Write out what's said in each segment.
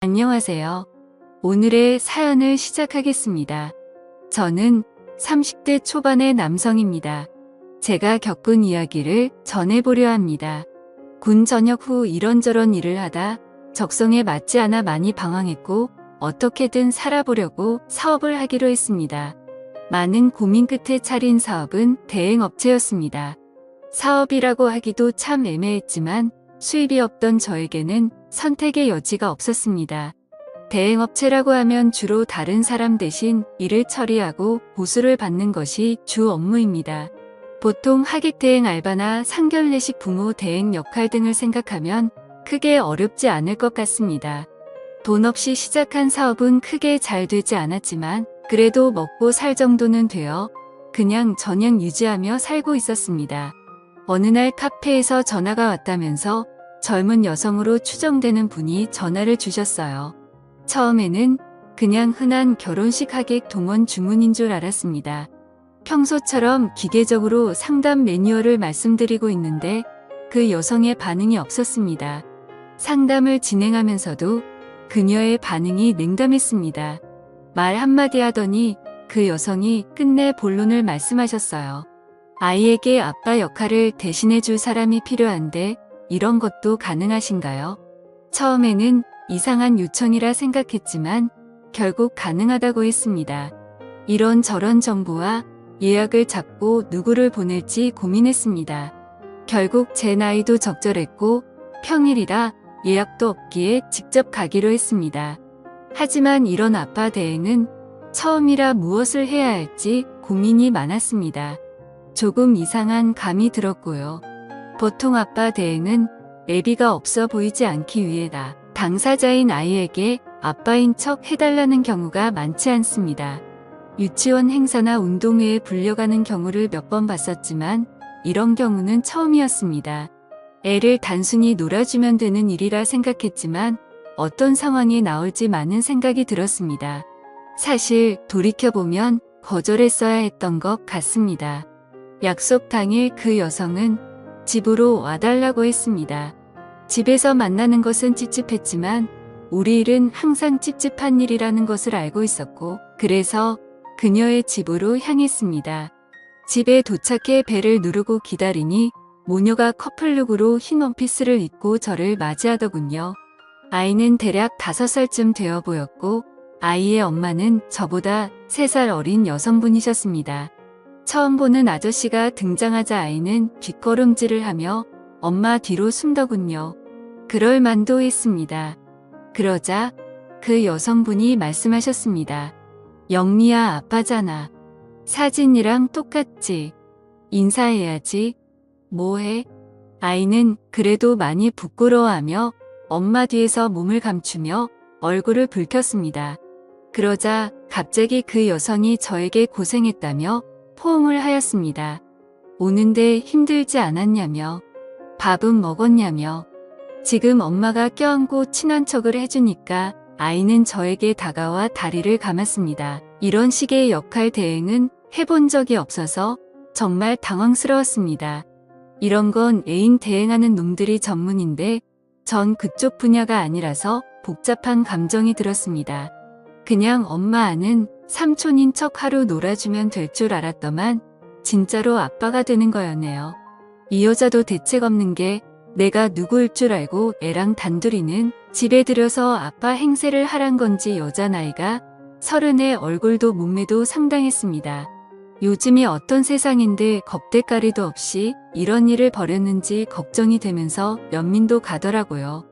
안녕하세요. 오늘의 사연을 시작하겠습니다. 저는 30대 초반의 남성입니다. 제가 겪은 이야기를 전해보려 합니다. 군 전역 후 이런저런 일을 하다 적성에 맞지 않아 많이 방황했고 어떻게든 살아보려고 사업을 하기로 했습니다. 많은 고민 끝에 차린 사업은 대행업체였습니다. 사업이라고 하기도 참 애매했지만 수입이 없던 저에게는 선택의 여지가 없었습니다. 대행업체라고 하면 주로 다른 사람 대신 일을 처리하고 보수를 받는 것이 주 업무입니다. 보통 하객 대행 알바나 상견례식 부모 대행 역할 등을 생각하면 크게 어렵지 않을 것 같습니다. 돈 없이 시작한 사업은 크게 잘 되지 않았지만 그래도 먹고 살 정도는 되어 그냥 전양 유지하며 살고 있었습니다. 어느 날 카페에서 전화가 왔다면서 젊은 여성으로 추정되는 분이 전화를 주셨어요. 처음에는 그냥 흔한 결혼식 하객 동원 주문인 줄 알았습니다. 평소처럼 기계적으로 상담 매뉴얼을 말씀드리고 있는데 그 여성의 반응이 없었습니다. 상담을 진행하면서도 그녀의 반응이 냉담했습니다. 말 한마디 하더니 그 여성이 끝내 본론을 말씀하셨어요. 아이에게 아빠 역할을 대신해 줄 사람이 필요한데 이런 것도 가능하신가요? 처음에는 이상한 요청이라 생각했지만 결국 가능하다고 했습니다. 이런저런 정보와 예약을 잡고 누구를 보낼지 고민했습니다. 결국 제 나이도 적절했고 평일이라 예약도 없기에 직접 가기로 했습니다. 하지만 이런 아빠 대행은 처음이라 무엇을 해야 할지 고민이 많았습니다. 조금 이상한 감이 들었고요. 보통 아빠 대행은 애비가 없어 보이지 않기 위해 당사자인 아이에게 아빠인 척 해달라는 경우가 많지 않습니다. 유치원 행사나 운동회에 불려가는 경우를 몇 번 봤었지만 이런 경우는 처음이었습니다. 애를 단순히 놀아주면 되는 일이라 생각했지만 어떤 상황이 나올지 많은 생각이 들었습니다. 사실 돌이켜보면 거절했어야 했던 것 같습니다. 약속 당일 그 여성은 집으로 와달라고 했습니다. 집에서 만나는 것은 찝찝했지만 우리 일은 항상 찝찝한 일이라는 것을 알고 있었고 그래서 그녀의 집으로 향했습니다. 집에 도착해 벨을 누르고 기다리니 모녀가 커플룩으로 흰 원피스를 입고 저를 맞이하더군요. 아이는 대략 5살쯤 되어 보였고 아이의 엄마는 저보다 3살 어린 여성분이셨습니다. 처음 보는 아저씨가 등장하자 아이는 뒷걸음질을 하며 엄마 뒤로 숨더군요. 그럴 만도 했습니다. 그러자 그 여성분이 말씀하셨습니다. 영미야, 아빠잖아. 사진이랑 똑같지. 인사해야지. 뭐해? 아이는 그래도 많이 부끄러워하며 엄마 뒤에서 몸을 감추며 얼굴을 붉혔습니다. 그러자 갑자기 그 여성이 저에게 고생했다며 포옹을 하였습니다. 오는데 힘들지 않았냐며, 밥은 먹었냐며, 지금 엄마가 껴안고 친한 척을 해주니까 아이는 저에게 다가와 다리를 감았습니다. 이런 식의 역할 대행은 해본 적이 없어서 정말 당황스러웠습니다. 이런 건 애인 대행하는 놈들이 전문인데 전 그쪽 분야가 아니라서 복잡한 감정이 들었습니다. 그냥 엄마 아는 삼촌인 척 하루 놀아주면 될 줄 알았더만 진짜로 아빠가 되는 거였네요. 이 여자도 대책 없는 게 내가 누구일 줄 알고 애랑 단둘이는 집에 들여서 아빠 행세를 하란 건지 여자 나이가 30에 얼굴도 몸매도 상당했습니다. 요즘이 어떤 세상인데 겁대가리도 없이 이런 일을 벌였는지 걱정이 되면서 연민도 가더라고요.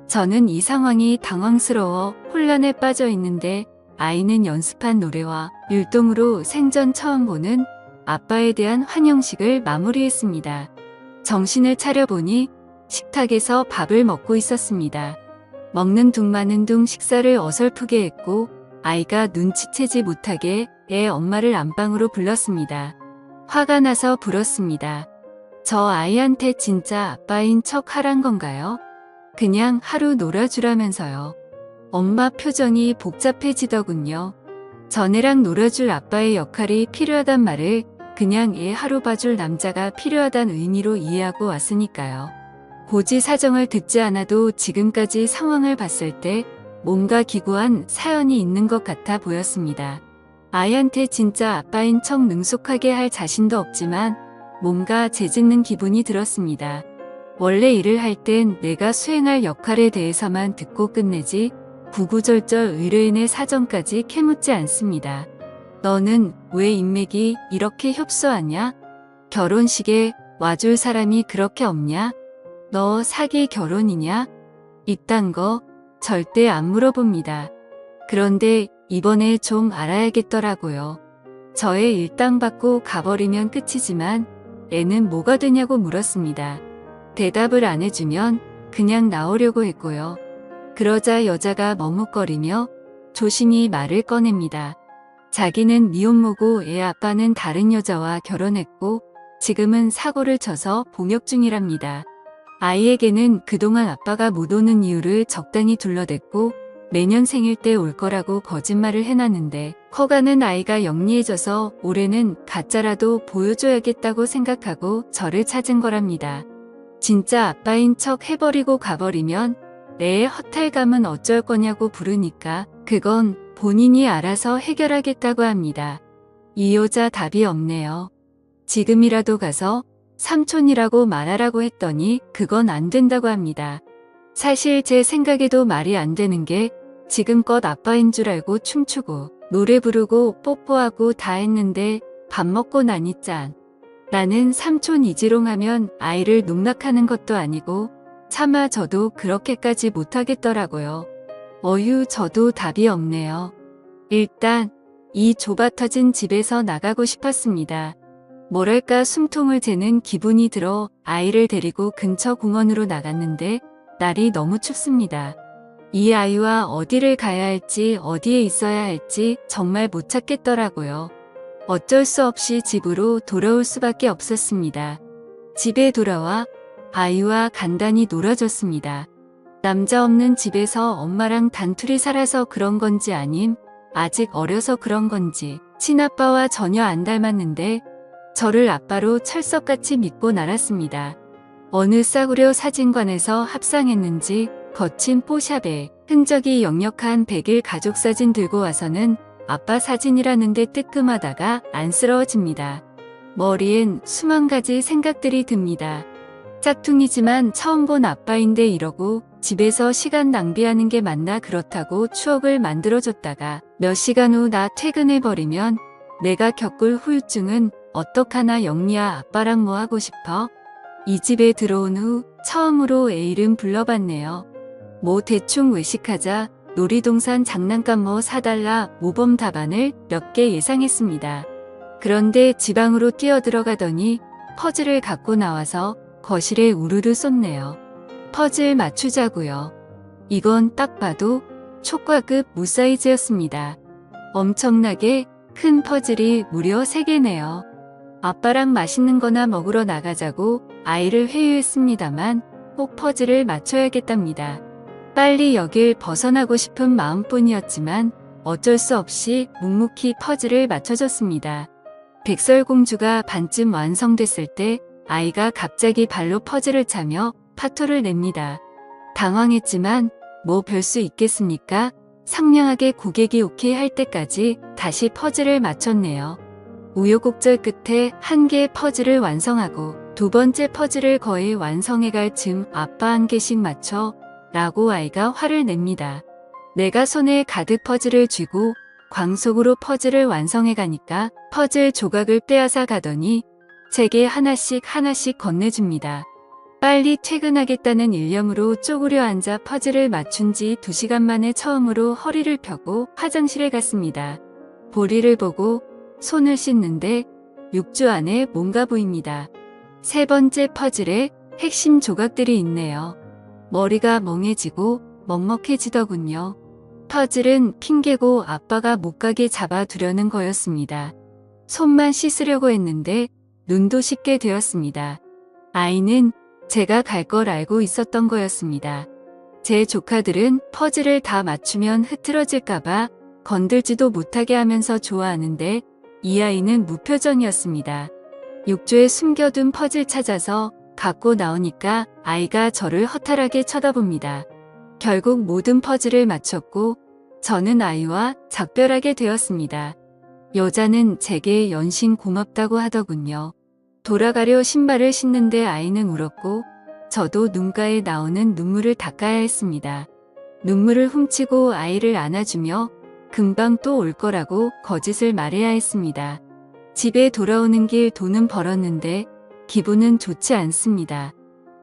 저는 이 상황이 당황스러워 혼란에 빠져 있는데 아이는 연습한 노래와 율동으로 생전 처음 보는 아빠에 대한 환영식을 마무리했습니다. 정신을 차려보니 식탁에서 밥을 먹고 있었습니다. 먹는 둥 마는 둥 식사를 어설프게 했고 아이가 눈치채지 못하게 애 엄마를 안방으로 불렀습니다. 화가 나서 불었습니다. 저 아이한테 진짜 아빠인 척 하란 건가요? 그냥 하루 놀아주라면서요. 엄마 표정이 복잡해지더군요. 전애랑 놀아줄 아빠의 역할이 필요하단 말을 그냥 애 하루 봐줄 남자가 필요하단 의미로 이해하고 왔으니까요. 고지 사정을 듣지 않아도 지금까지 상황을 봤을 때 뭔가 기구한 사연이 있는 것 같아 보였습니다. 아이한테 진짜 아빠인 척 능숙하게 할 자신도 없지만 뭔가 죄짓는 기분이 들었습니다. 원래 일을 할 땐 내가 수행할 역할에 대해서만 듣고 끝내지 구구절절 의뢰인의 사정까지 캐묻지 않습니다. 너는 왜 인맥이 이렇게 협소하냐? 결혼식에 와줄 사람이 그렇게 없냐? 너 사기 결혼이냐? 이딴 거 절대 안 물어봅니다. 그런데 이번에 좀 알아야겠더라고요. 저의 일당 받고 가버리면 끝이지만 애는 뭐가 되냐고 물었습니다. 대답을 안 해주면 그냥 나오려고 했고요. 그러자 여자가 머뭇거리며 조심히 말을 꺼냅니다. 자기는 미혼모고 애 아빠는 다른 여자와 결혼했고 지금은 사고를 쳐서 봉역 중이랍니다. 아이에게는 그동안 아빠가 못 오는 이유를 적당히 둘러댔고 매년 생일 때 올 거라고 거짓말을 해놨는데 커가는 아이가 영리해져서 올해는 가짜라도 보여줘야겠다고 생각하고 저를 찾은 거랍니다. 진짜 아빠인 척 해버리고 가버리면 내 허탈감은 어쩔 거냐고 부르니까 그건 본인이 알아서 해결하겠다고 합니다. 이 여자 답이 없네요. 지금이라도 가서 삼촌이라고 말하라고 했더니 그건 안 된다고 합니다. 사실 제 생각에도 말이 안 되는 게 지금껏 아빠인 줄 알고 춤추고 노래 부르고 뽀뽀하고 다 했는데 밥 먹고 나니 짠. 나는 삼촌 이지롱하면 아이를 농락하는 것도 아니고 차마 저도 그렇게까지 못하겠더라고요. 어휴 저도 답이 없네요. 일단 이 좁아터진 집에서 나가고 싶었습니다. 뭐랄까 숨통을 재는 기분이 들어 아이를 데리고 근처 공원으로 나갔는데 날이 너무 춥습니다. 이 아이와 어디를 가야 할지 어디에 있어야 할지 정말 못 찾겠더라고요. 어쩔 수 없이 집으로 돌아올 수밖에 없었습니다. 집에 돌아와 아이와 간단히 놀아줬습니다. 남자 없는 집에서 엄마랑 단둘이 살아서 그런 건지 아님 아직 어려서 그런 건지 친아빠와 전혀 안 닮았는데 저를 아빠로 철석같이 믿고 날았습니다. 어느 싸구려 사진관에서 합상했는지 거친 뽀샵에 흔적이 역력한 100일 가족 사진 들고 와서는 아빠 사진이라는데 뜨끔하다가 안쓰러워집니다. 머리엔 수만 가지 생각들이 듭니다. 짝퉁이지만 처음 본 아빠인데 이러고 집에서 시간 낭비하는 게 맞나 그렇다고 추억을 만들어줬다가 몇 시간 후 나 퇴근해버리면 내가 겪을 후유증은 어떡하나 영리야 아빠랑 뭐 하고 싶어? 이 집에 들어온 후 처음으로 애 이름 불러봤네요. 뭐 대충 외식하자 놀이동산 장난감 뭐 사달라 모범 답안을 몇 개 예상했습니다. 그런데 지방으로 뛰어들어가더니 퍼즐을 갖고 나와서 거실에 우르르 쏟네요. 퍼즐 맞추자고요. 이건 딱 봐도 초과급 무사이즈였습니다. 엄청나게 큰 퍼즐이 무려 3개네요. 아빠랑 맛있는 거나 먹으러 나가자고 아이를 회유했습니다만 꼭 퍼즐을 맞춰야겠답니다. 빨리 여길 벗어나고 싶은 마음뿐이었지만 어쩔 수 없이 묵묵히 퍼즐을 맞춰줬습니다. 백설공주가 반쯤 완성됐을 때 아이가 갑자기 발로 퍼즐을 차며 파토를 냅니다. 당황했지만 뭐 별 수 있겠습니까? 상냥하게 고객이 오케이 할 때까지 다시 퍼즐을 맞췄네요. 우여곡절 끝에 한 개의 퍼즐을 완성하고 두 번째 퍼즐을 거의 완성해갈 즈음 아빠 한 개씩 맞춰 라고 아이가 화를 냅니다. 내가 손에 가득 퍼즐을 쥐고 광속으로 퍼즐을 완성해가니까 퍼즐 조각을 빼앗아 가더니 제게 하나씩 건네줍니다. 빨리 퇴근하겠다는 일념으로 쪼그려 앉아 퍼즐을 맞춘 지 2시간 만에 처음으로 허리를 펴고 화장실에 갔습니다. 보리를 보고 손을 씻는데 6주 안에 뭔가 보입니다. 세 번째 퍼즐에 핵심 조각들이 있네요. 머리가 멍해지고 먹먹해지더군요. 퍼즐은 핑계고 아빠가 못 가게 잡아두려는 거였습니다. 손만 씻으려고 했는데 눈도 씻게 되었습니다. 아이는 제가 갈 걸 알고 있었던 거였습니다. 제 조카들은 퍼즐을 다 맞추면 흐트러질까봐 건들지도 못하게 하면서 좋아하는데 이 아이는 무표정이었습니다. 욕조에 숨겨둔 퍼즐 찾아서 갖고 나오니까 아이가 저를 허탈하게 쳐다봅니다. 결국 모든 퍼즐을 맞췄고 저는 아이와 작별하게 되었습니다. 여자는 제게 연신 고맙다고 하더군요. 돌아가려 신발을 신는데 아이는 울었고 저도 눈가에 나오는 눈물을 닦아야 했습니다. 눈물을 훔치고 아이를 안아주며 금방 또 올 거라고 거짓을 말해야 했습니다. 집에 돌아오는 길 돈은 벌었는데 기분은 좋지 않습니다.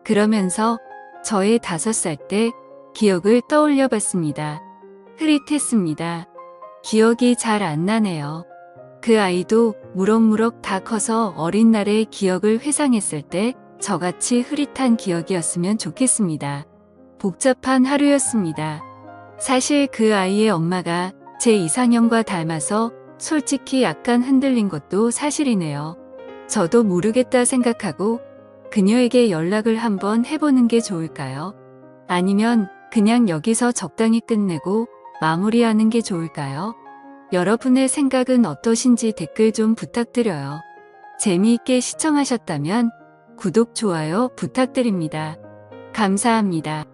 그러면서 저의 5살 때 기억을 떠올려 봤습니다. 흐릿했습니다. 기억이 잘 안 나네요. 그 아이도 무럭무럭 다 커서 어린 날의 기억을 회상했을 때 저같이 흐릿한 기억이었으면 좋겠습니다. 복잡한 하루였습니다. 사실 그 아이의 엄마가 제 이상형과 닮아서 솔직히 약간 흔들린 것도 사실이네요. 저도 모르겠다 생각하고 그녀에게 연락을 한번 해보는 게 좋을까요? 아니면 그냥 여기서 적당히 끝내고 마무리하는 게 좋을까요? 여러분의 생각은 어떠신지 댓글 좀 부탁드려요. 재미있게 시청하셨다면 구독, 좋아요 부탁드립니다. 감사합니다.